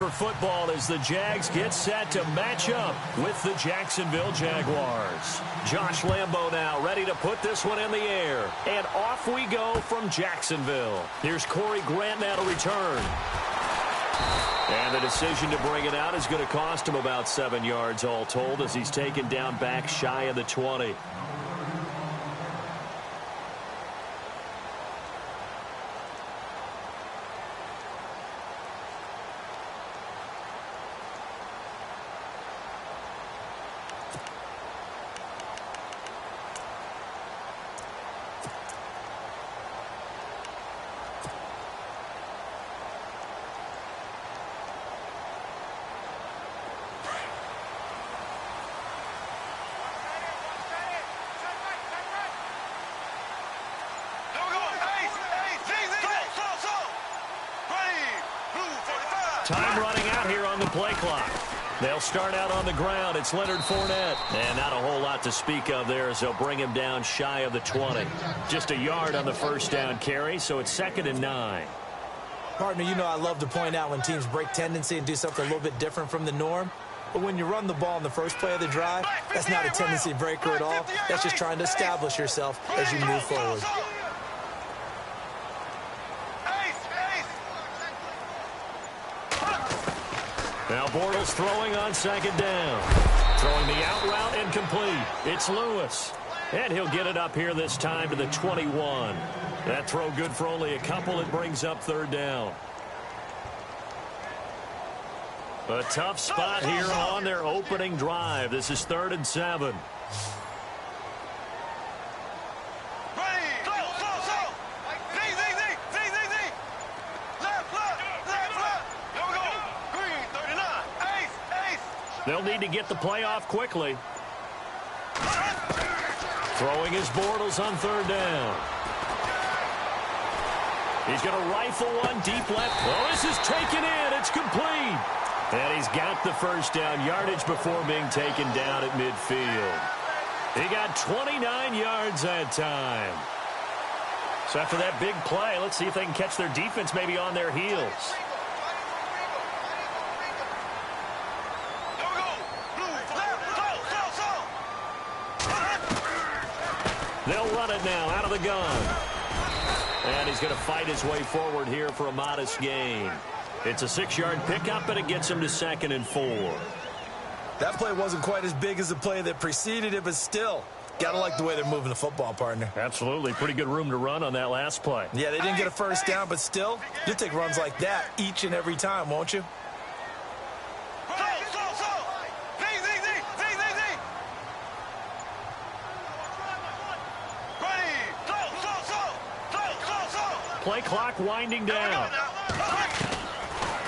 For football as the Jags get set to match up with the Jacksonville Jaguars. Josh Lambo now ready to put this one in the air. And off we go from Jacksonville. Here's Corey Grant now to return. And the decision to bring it out is going to cost him about 7 yards all told as he's taken down back shy of the 20. Time running out here on the play clock. They'll start out on the ground. It's Leonard Fournette. And not a whole lot to speak of there as they'll bring him down shy of the 20. Just a yard on the first down carry, so it's 2nd and 9. Partner, you know I love to point out when teams break tendency and do something a little bit different from the norm. But when you run the ball in the first play of the drive, that's not a tendency breaker at all. That's just trying to establish yourself as you move forward. Now Bortles throwing on 2nd down. Throwing the out route incomplete. It's Lewis. And he'll get it up here this time to the 21. That throw good for only a couple. It brings up 3rd down. A tough spot here on their opening drive. This is 3rd and 7. They'll need to get the play off quickly. Throwing his Bortles on 3rd down. He's going to rifle one deep left. Oh, this is taken in. It's complete. And he's got the first down yardage before being taken down at midfield. He got 29 yards that time. So after that big play, let's see if they can catch their defense maybe on their heels. They'll run it now out of the gun. And he's going to fight his way forward here for a modest gain. It's a 6-yard pickup, and it gets him to 2nd and 4. That play wasn't quite as big as the play that preceded it, but still, got to like the way they're moving the football, partner. Absolutely. Pretty good room to run on that last play. Yeah, they didn't get a first down, but still, you'll take runs like that each and every time, won't you? Play clock winding down.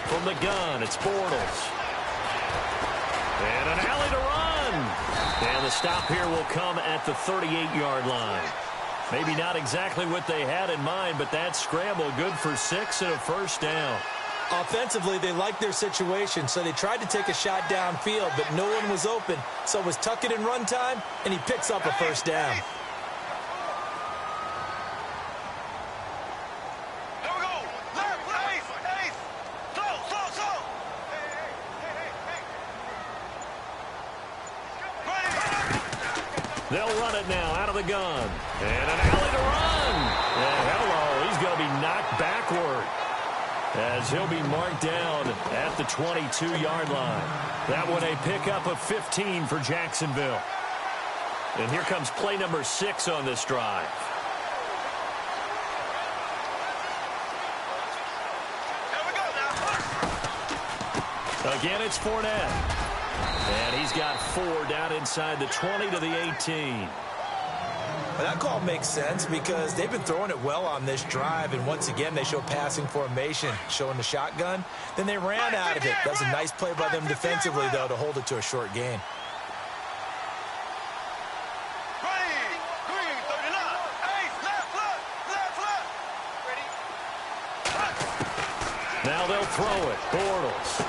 From the gun, it's Bortles. And an alley to run. And the stop here will come at the 38-yard line. Maybe not exactly what they had in mind, but that scramble good for 6 and a first down. Offensively, they liked their situation, so they tried to take a shot downfield, but no one was open. So it was tuck it in run time, and he picks up a first down. They'll run it now out of the gun. And an alley to run. And hello, he's going to be knocked backward as he'll be marked down at the 22-yard line. That one a pickup of 15 for Jacksonville. And here comes play number 6 on this drive. Again, it's Fournette. And he's got 4 down inside the 20 to the 18. Well, that call makes sense because they've been throwing it well on this drive, and once again they show passing formation, showing the shotgun. Then they ran out of it. That was a nice play by them defensively, though, to hold it to a short gain. Now they'll throw it. Bortles.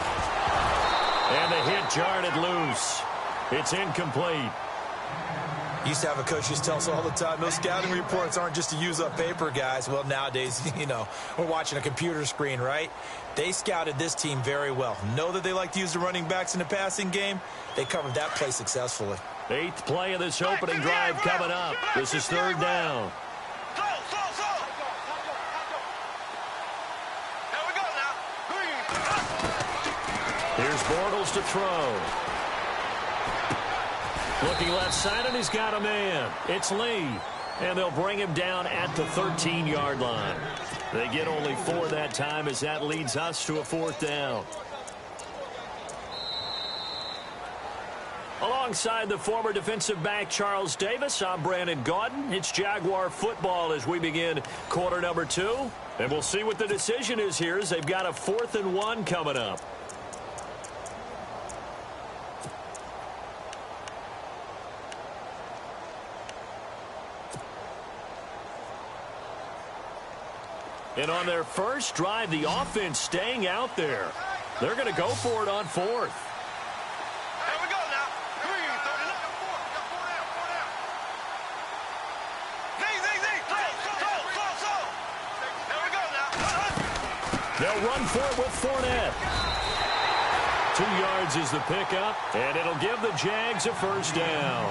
And the hit jarred it loose. It's incomplete. Used to have a coach who used to tell us all the time, those scouting reports aren't just to use up paper, guys. Well, nowadays, we're watching a computer screen, right? They scouted this team very well. Know that they like to use the running backs in the passing game. They covered that play successfully. 8th play of this opening drive coming up. This is 3rd down. Here's Bortles to throw. Looking left side, and he's got a man. It's Lee. And they'll bring him down at the 13-yard line. They get only 4 that time as that leads us to a 4th down. Alongside the former defensive back Charles Davis, I'm Brandon Gaudin. It's Jaguar football as we begin quarter number 2. And we'll see what the decision is here as they've got a 4th and 1 coming up. And on their first drive, the offense staying out there. They're going to go for it on 4th. Here we go now. Green, 39. Here we go now. They'll run for it with Fournette. 2 yards is the pickup, and it'll give the Jags a first down.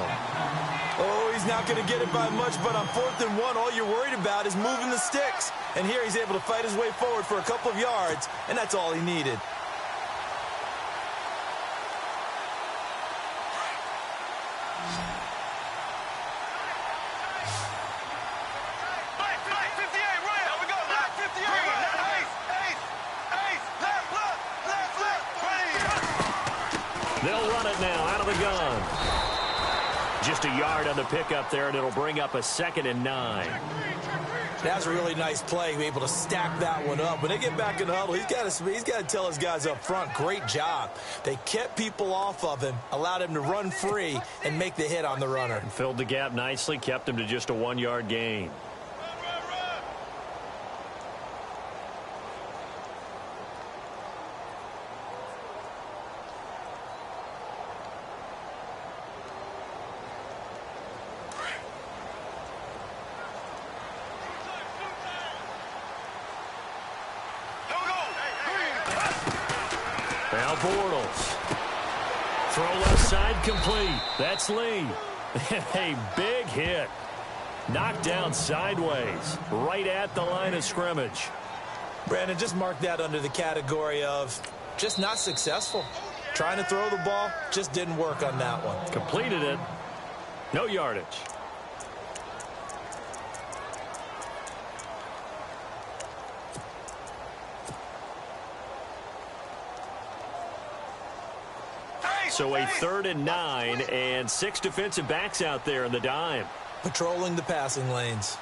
Oh, he's not going to get it by much, but on 4th and 1, all you're worried about is moving the sticks. And here he's able to fight his way forward for a couple of yards, and that's all he needed. They'll run it now out of the gun. Just a yard on the pickup there, and it'll bring up a 2nd and 9. That's a really nice play, be able to stack that one up. When they get back in the huddle, he's got to tell his guys up front, great job. They kept people off of him, allowed him to run free, and make the hit on the runner. And filled the gap nicely, kept him to just a 1-yard gain. Now Bortles. Throw left side complete. That's Lee. A big hit. Knocked down sideways. Right at the line of scrimmage. Brandon, just mark that under the category of just not successful. Trying to throw the ball, just didn't work on that one. Completed it. No yardage. So a 3rd and 9 and 6 defensive backs out there in the dime. Patrolling the passing lanes.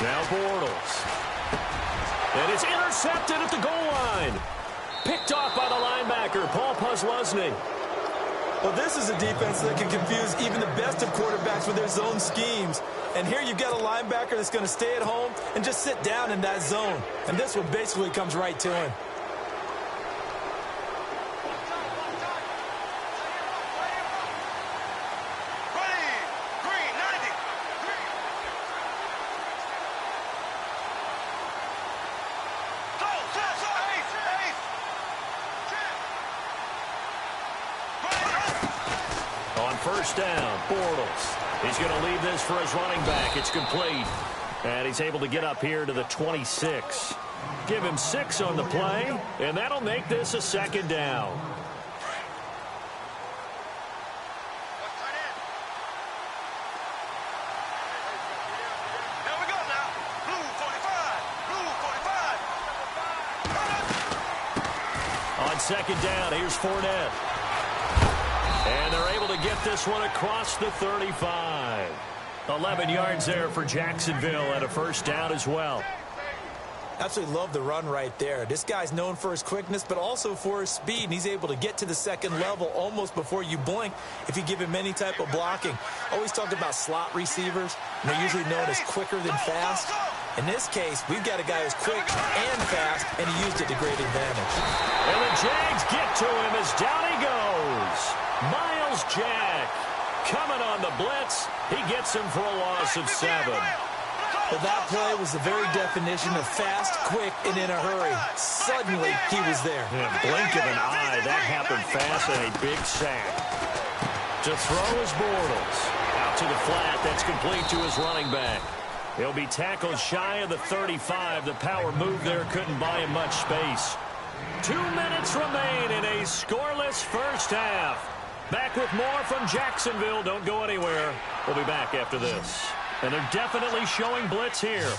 Now Bortles. And it's intercepted at the goal line. Picked off by the linebacker, Paul Posluszny. Well, this is a defense that can confuse even the best of quarterbacks with their zone schemes. And here you've got a linebacker that's going to stay at home and just sit down in that zone. And this one basically comes right to him. First down, Bortles. He's going to leave this for his running back. It's complete. And he's able to get up here to the 26. Give him 6 on the play, and that'll make this a 2nd down. On 2nd down, here's Fournette. And they're able to get this one across the 35. 11 yards there for Jacksonville and a first down as well. Absolutely love the run right there. This guy's known for his quickness, but also for his speed, and he's able to get to the second level almost before you blink if you give him any type of blocking. Always talked about slot receivers, and they're usually known as quicker than fast. In this case, we've got a guy who's quick and fast, and he used it to great advantage. And the Jags get to him as down he goes. Miles Jack coming on the blitz. He gets him for a loss of 7. Well, that play was the very definition of fast, quick, and in a hurry. Suddenly, he was there. Yeah, blink of an eye. That happened fast and a big sack. To throw is Bortles. Out to the flat. That's complete to his running back. He'll be tackled shy of the 35. The power move there couldn't buy him much space. 2 minutes remain in a scoreless first half. Back with more from Jacksonville. Don't go anywhere. We'll be back after this. And they're definitely showing blitz here.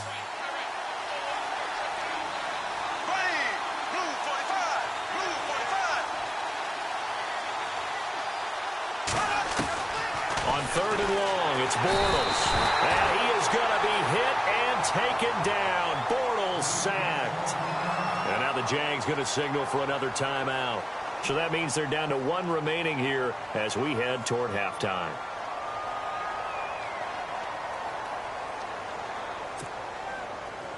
On 3rd and long, it's Bortles. And he is going to be hit and taken down. Bortles sacked. And now the Jags going to signal for another timeout. So that means they're down to 1 remaining here as we head toward halftime.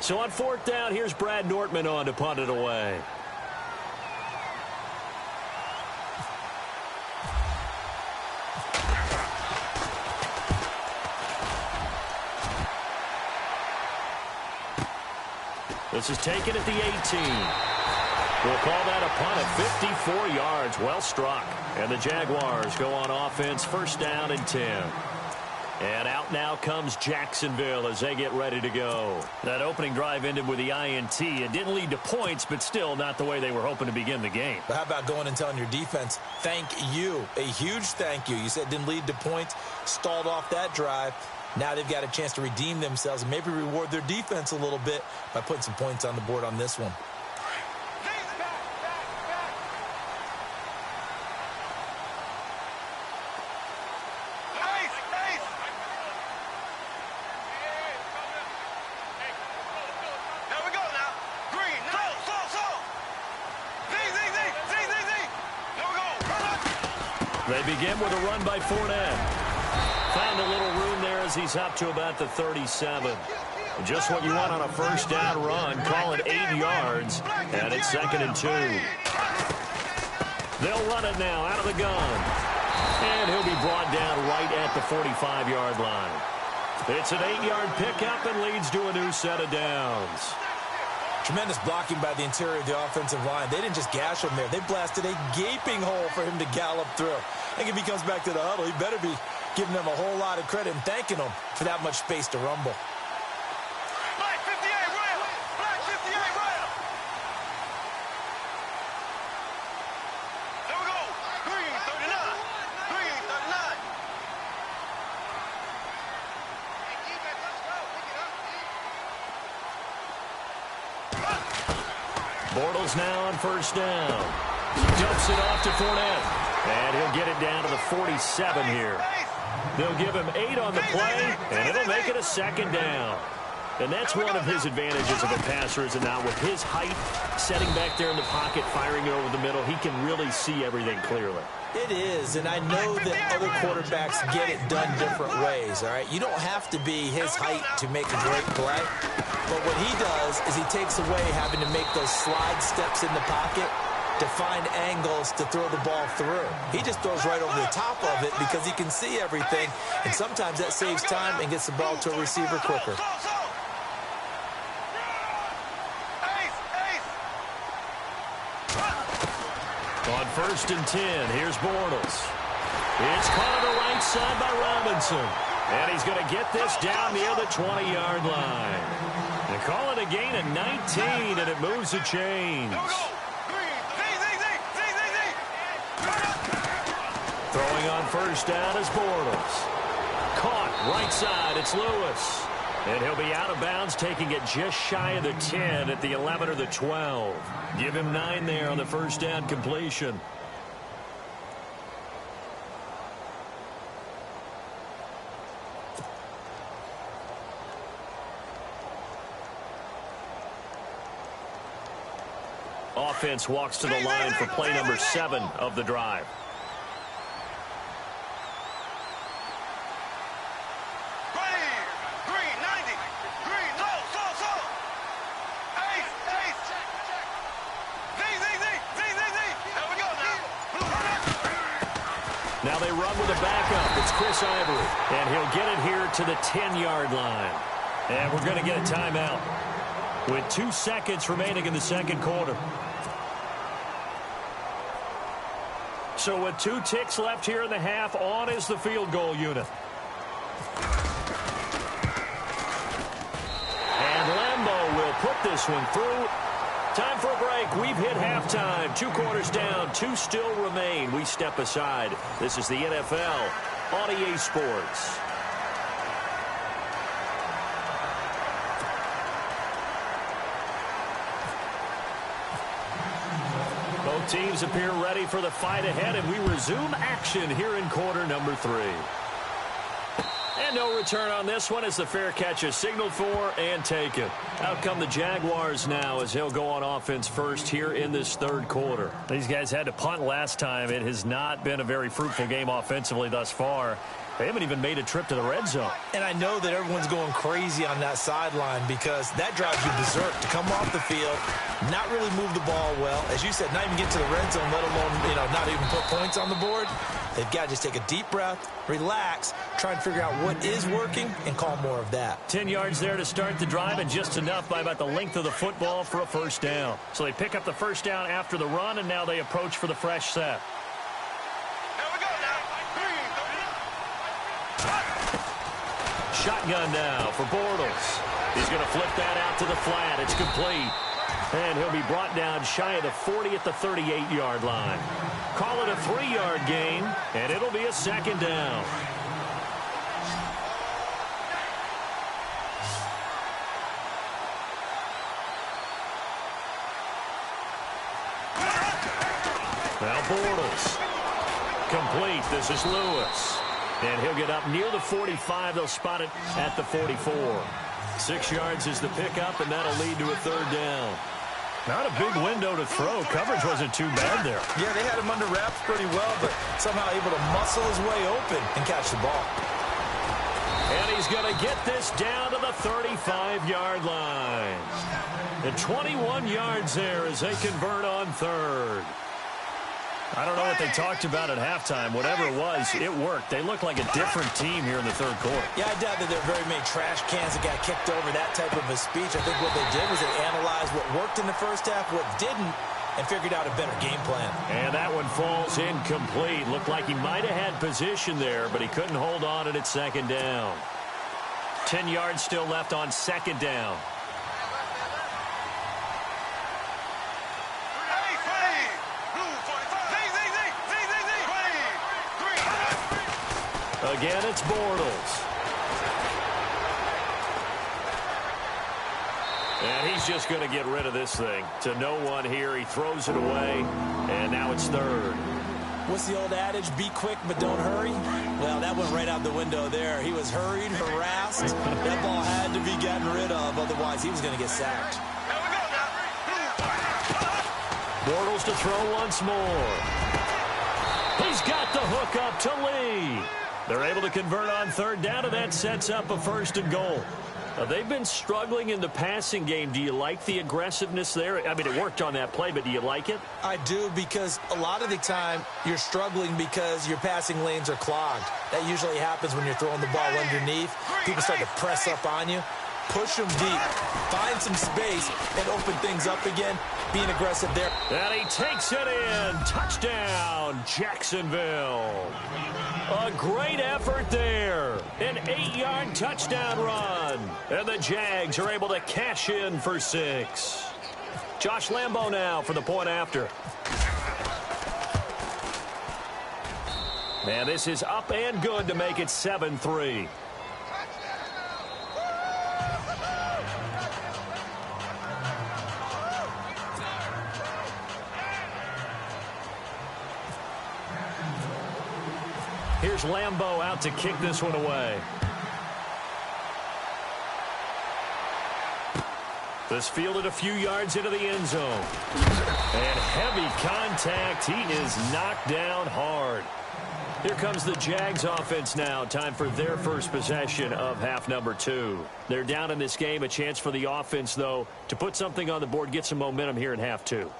So on 4th down, here's Brad Nortman on to punt it away. This is taken at the 18. We'll call that a punt of 54 yards. Well struck. And the Jaguars go on offense, 1st down and 10. And out now comes Jacksonville as they get ready to go. That opening drive ended with the INT. It didn't lead to points, but still not the way they were hoping to begin the game. But how about going and telling your defense, thank you, a huge thank you. You said it didn't lead to points, stalled off that drive. Now they've got a chance to redeem themselves and maybe reward their defense a little bit by putting some points on the board on this one. They begin with a run by Fournette. Found a little room there as he's up to about the 37. Just what you want on a 1st down run. Call it 8 yards, and it's 2nd and 2. They'll run it now out of the gun. And he'll be brought down right at the 45-yard line. It's an 8-yard pickup and leads to a new set of downs. Tremendous blocking by the interior of the offensive line. They didn't just gash him there. They blasted a gaping hole for him to gallop through. I think if he comes back to the huddle, he better be giving them a whole lot of credit and thanking them for that much space to rumble. Black 58 rail! Black 58 rail! There we go! Green 39! Green 39! Bortles now on 1st down. Dumps it off to Fournette. And he'll get it down to the 47 here. They'll give him 8 on the play, and it'll make it a 2nd down. And that's one of his advantages of a passer, is now with his height, setting back there in the pocket, firing it over the middle, he can really see everything clearly. It is, and I know that other quarterbacks get it done different ways, all right? You don't have to be his height to make a great play. But what he does is he takes away having to make those slide steps in the pocket to find angles to throw the ball through. He just throws right over the top of it because he can see everything, and sometimes that saves time and gets the ball to a receiver quicker. On 1st and 10, here's Bortles. It's caught on the right side by Robinson. And he's going to get this down near the 20-yard line. They call it a gain of 19, and it moves the chains. Throwing on 1st down is Bortles. Caught right side, it's Lewis. And he'll be out of bounds, taking it just shy of the 10 at the 11 or the 12. Give him 9 there on the 1st down completion. Offense walks to the line for play number 7 of the drive. Now they run with a backup. It's Chris Ivory. And he'll get it here to the 10-yard line. And we're going to get a timeout with 2 seconds remaining in the second quarter. So with 2 ticks left here in the half, on is the field goal unit. And Lambeau will put this one through. Time for a break. We've hit halftime. 2 quarters down. 2 still remain. We step aside. This is the NFL on EA Sports. Both teams appear ready for the fight ahead, and we resume action here in quarter number 3. And no return on this one as the fair catch is signaled for and taken. Out come the Jaguars now as he'll go on offense first here in this third quarter. These guys had to punt last time. It has not been a very fruitful game offensively thus far. They haven't even made a trip to the red zone. And I know that everyone's going crazy on that sideline because that drives you berserk to come off the field, not really move the ball well. As you said, not even get to the red zone, let alone, not even put points on the board. They've got to just take a deep breath, relax, try and figure out what is working, and call more of that. 10 yards there to start the drive, and just enough by about the length of the football for a first down. So they pick up the first down after the run, and now they approach for the fresh set. Shotgun now for Bortles. He's going to flip that out to the flat. It's complete. And he'll be brought down shy of the 40 at the 38-yard line. Call it a 3-yard gain, and it'll be a second down. Now Bortles. Complete. This is Lewis. And he'll get up near the 45. They'll spot it at the 44. 6 yards is the pickup, and that'll lead to a third down. Not a big window to throw. Coverage wasn't too bad there. Yeah, they had him under wraps pretty well, but somehow able to muscle his way open and catch the ball. And he's going to get this down to the 35-yard line. And 21 yards there as they convert on third. I don't know what they talked about at halftime. Whatever it was, it worked. They look like a different team here in the third quarter. Yeah, I doubt that there are very many trash cans that got kicked over that type of a speech. I think what they did was they analyzed what worked in the first half, what didn't, and figured out a better game plan. And that one falls incomplete. Looked like he might have had position there, but he couldn't hold on at second down. 10 yards still left on second down. Again, it's Bortles. And he's just going to get rid of this thing. To no one here. He throws it away. And now it's third. What's the old adage? Be quick, but don't hurry? Well, that went right out the window there. He was hurried, harassed. That ball had to be gotten rid of. Otherwise, he was going to get sacked. Bortles to throw once more. He's got the hook up to Lee. They're able to convert on third down, and that sets up a first and goal. They've been struggling in the passing game. Do you like the aggressiveness there? I mean, it worked on that play, but do you like it? I do, because a lot of the time you're struggling because your passing lanes are clogged. That usually happens when you're throwing the ball underneath. People start to press up on you. Push them deep. Find some space and open things up again. Being aggressive there. And he takes it in. Touchdown, Jacksonville. A great effort there. An 8-yard touchdown run. And the Jags are able to cash in for 6. Josh Lambeau now for the point after. And this is up and good to make it 7-3. Here's Lambeau out to kick this one away. This fielded a few yards into the end zone. And heavy contact. He is knocked down hard. Here comes the Jags offense now. Time for their first possession of half number 2. They're down in this game. A chance for the offense, though, to put something on the board, get some momentum here in half 2.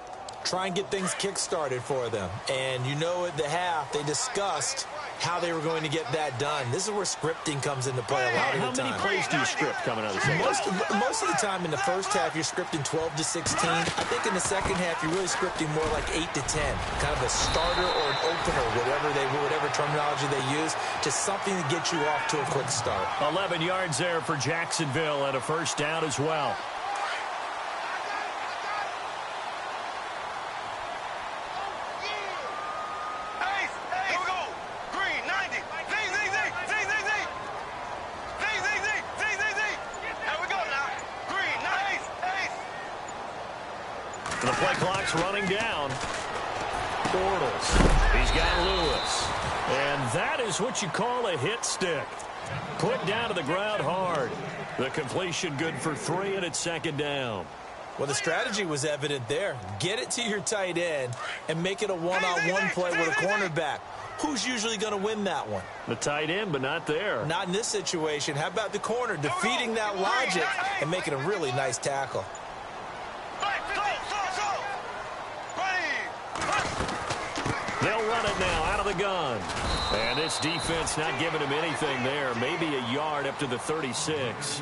Try and get things kick-started for them. And you know at the half, they discussed how they were going to get that done. This is where scripting comes into play a lot of the time. How many plays do you script coming out of the second half? Most of the time in the first half, you're scripting 12 to 16. I think in the second half, you're really scripting more like 8 to 10. Kind of a starter or an opener, whatever terminology they use, just something to get you off to a quick start. 11 yards there for Jacksonville and a first down as well. The play clock's running down. Bortles. He's got Lewis. And that is what you call a hit stick. Put down to the ground hard. The completion good for 3, and it's second down. Well, the strategy was evident there. Get it to your tight end and make it a one-on-one play with a cornerback. Who's usually going to win that one? The tight end, but not there. Not in this situation. How about the corner defeating that logic and making a really nice tackle? They'll run it now out of the gun. And this defense not giving him anything there. Maybe a yard up to the 36.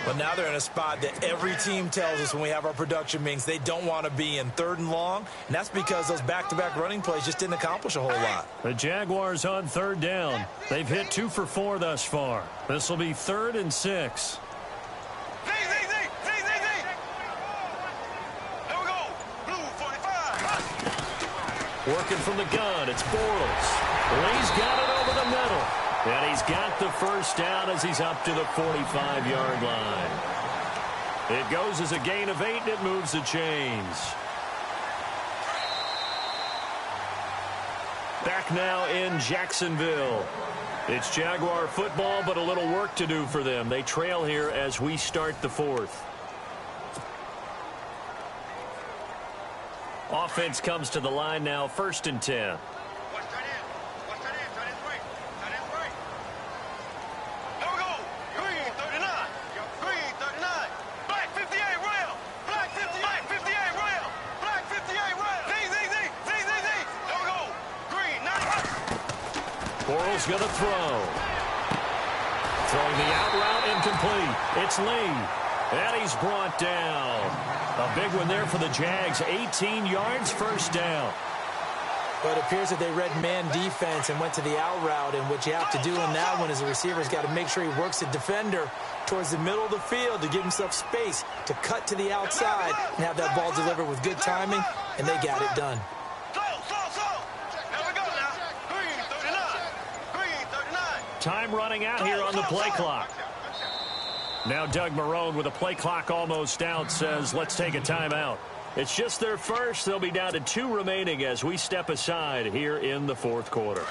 But now they're in a spot that every team tells us when we have our production meetings they don't want to be in, 3rd and long. And that's because those back-to-back running plays just didn't accomplish a whole lot. The Jaguars on 3rd down. They've hit 2 for 4 thus far. This will be 3rd and 6. Working from the gun, it's Bortles. He's got it over the middle. And he's got the first down as he's up to the 45-yard line. It goes as a gain of 8, and it moves the chains. Back now in Jacksonville. It's Jaguar football, but a little work to do for them. They trail here as we start the 4th. Offense comes to the line now, 1st and 10. Bortles going to throw. Throwing the out route incomplete. It's Lee. And he's brought down. A big one there for the Jags. 18 yards, first down. But it appears that they read man defense and went to the out route. And what you have to do in that one is the receiver's got to make sure he works the defender towards the middle of the field to give himself space to cut to the outside and have that ball delivered with good timing. And they got it done. Time running out here on the play clock. Now Doug Marrone with a play clock almost out says, let's take a timeout. It's just their first. They'll be down to 2 remaining as we step aside here in the 4th quarter.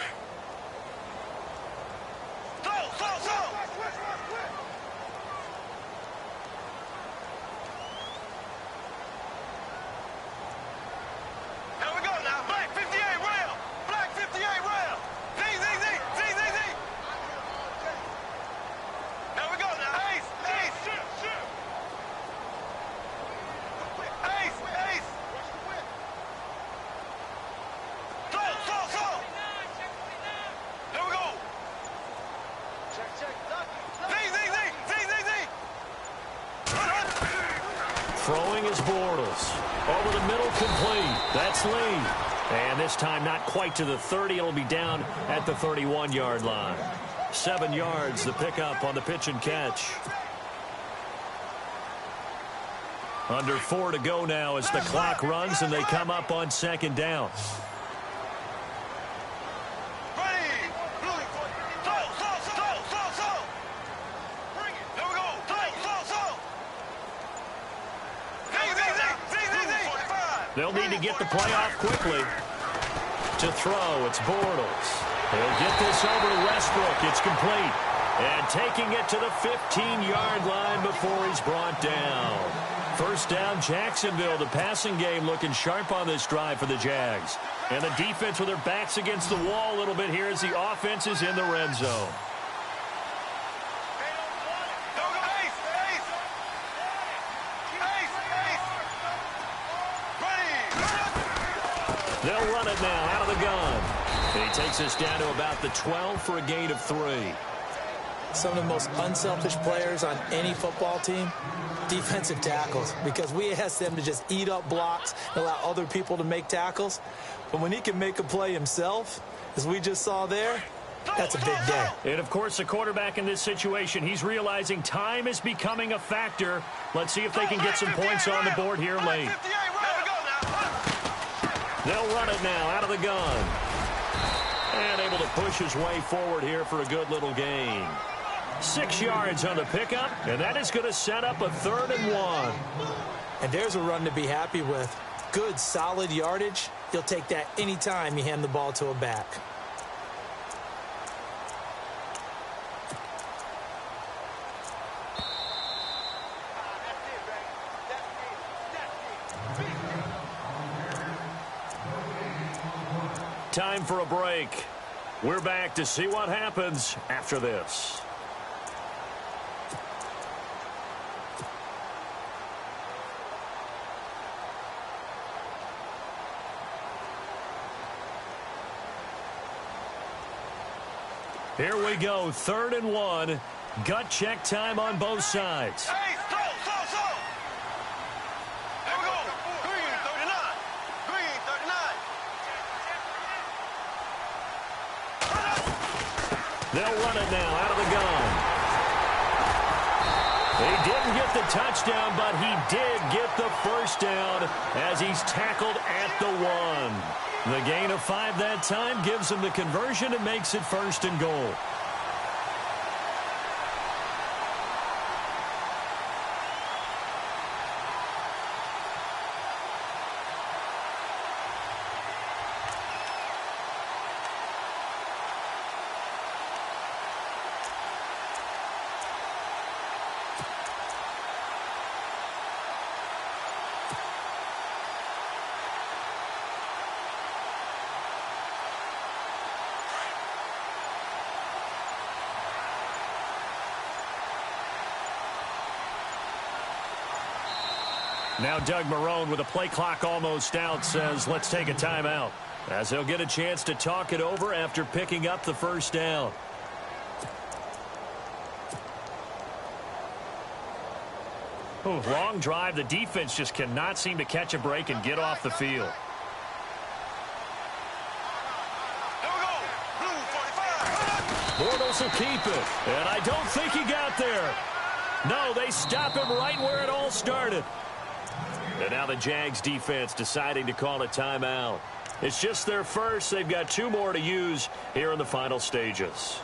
Throwing is Bortles. Over the middle, complete. That's Lee. And this time not quite to the 30. It'll be down at the 31-yard line. 7 yards, the pickup on the pitch and catch. Under 4 to go now as the clock runs and they come up on 2nd down. They'll need to get the play off quickly. To throw, it's Bortles. He'll get this over to Westbrook. It's complete. And taking it to the 15-yard line before he's brought down. First down, Jacksonville. The passing game looking sharp on this drive for the Jags. And the defense with their backs against the wall a little bit here as the offense is in the red zone. They'll run it now out of the gun. And he takes us down to about the 12 for a gain of 3. Some of the most unselfish players on any football team, defensive tackles, because we ask them to just eat up blocks and allow other people to make tackles. But when he can make a play himself, as we just saw there, that's a big day. And, of course, the quarterback in this situation, he's realizing time is becoming a factor. Let's see if they can get some points on the board here late. They'll run it now out of the gun. And able to push his way forward here for a good little gain. 6 yards on the pickup, and that is going to set up a 3rd and 1. And there's a run to be happy with. Good, solid yardage. You'll take that anytime you hand the ball to a back. Time for a break. We're back to see what happens after this. Here we go, 3rd and 1. Gut check time on both sides. Hey, slow. Here we go. Green 39. Green 39. They'll run it now out of the gun. He didn't get the touchdown, but he did get the first down as he's tackled at the 1. The gain of 5 that time gives him the conversion and makes it 1st and goal. Now Doug Marrone, with the play clock almost out, says let's take a timeout, as he'll get a chance to talk it over after picking up the first down. Ooh, long drive. The defense just cannot seem to catch a break and get off the field. Here we go. Blue 45. Bortles will keep it, and I don't think he got there. No, they stop him right where it all started. And now the Jags defense deciding to call a timeout. It's just their first. They've got 2 more to use here in the final stages.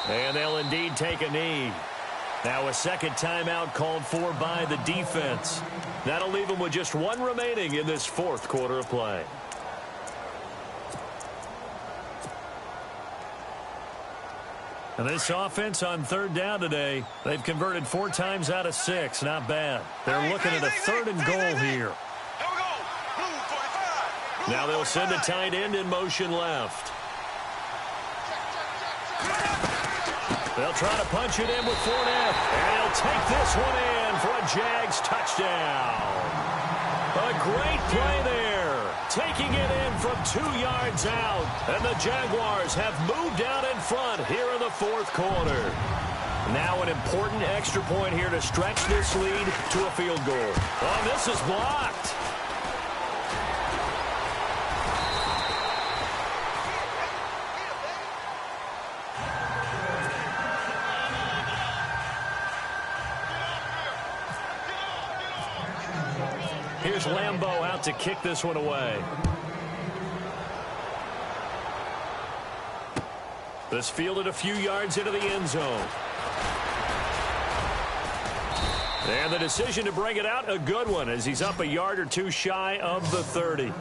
And they'll indeed take a knee. Now a second timeout called for by the defense. That'll leave them with just 1 remaining in this 4th quarter of play. And this offense on 3rd down today, they've converted 4 times out of 6. Not bad. They're looking at a 3rd and goal here. Here we go. Blue 45. Now they'll send a tight end in motion left. They'll try to punch it in with Fournette, and he'll take this one in for a Jags touchdown. A great play there, taking it in from 2 yards out, and the Jaguars have moved out in front here in the 4th quarter. Now an important extra point here to stretch this lead to a field goal. Oh, this is blocked. Here's Lambeau out to kick this one away. This fielded a few yards into the end zone. And the decision to bring it out, a good one, as he's up a yard or two shy of the 30.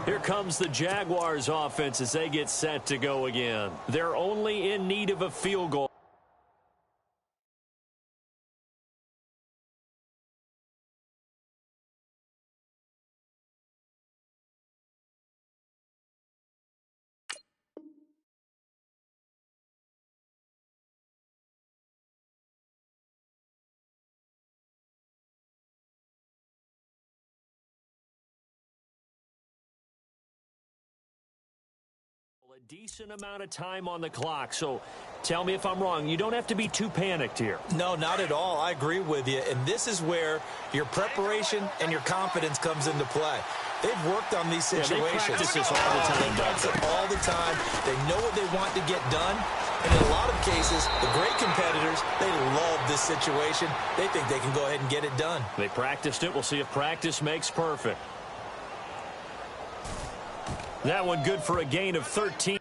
Here comes the Jaguars offense as they get set to go again. They're only in need of a field goal. A decent amount of time on the clock, so tell me if I'm wrong. You don't have to be too panicked here. No, not at all. I agree with you, and this is where your preparation and your confidence comes into play. They've worked on these situations. Yeah, they practice this all the time. They practice it all the time. They know what they want to get done, and in a lot of cases, the great competitors, they love this situation. They think they can go ahead and get it done. They practiced it. We'll see if practice makes perfect. That one good for a gain of 13.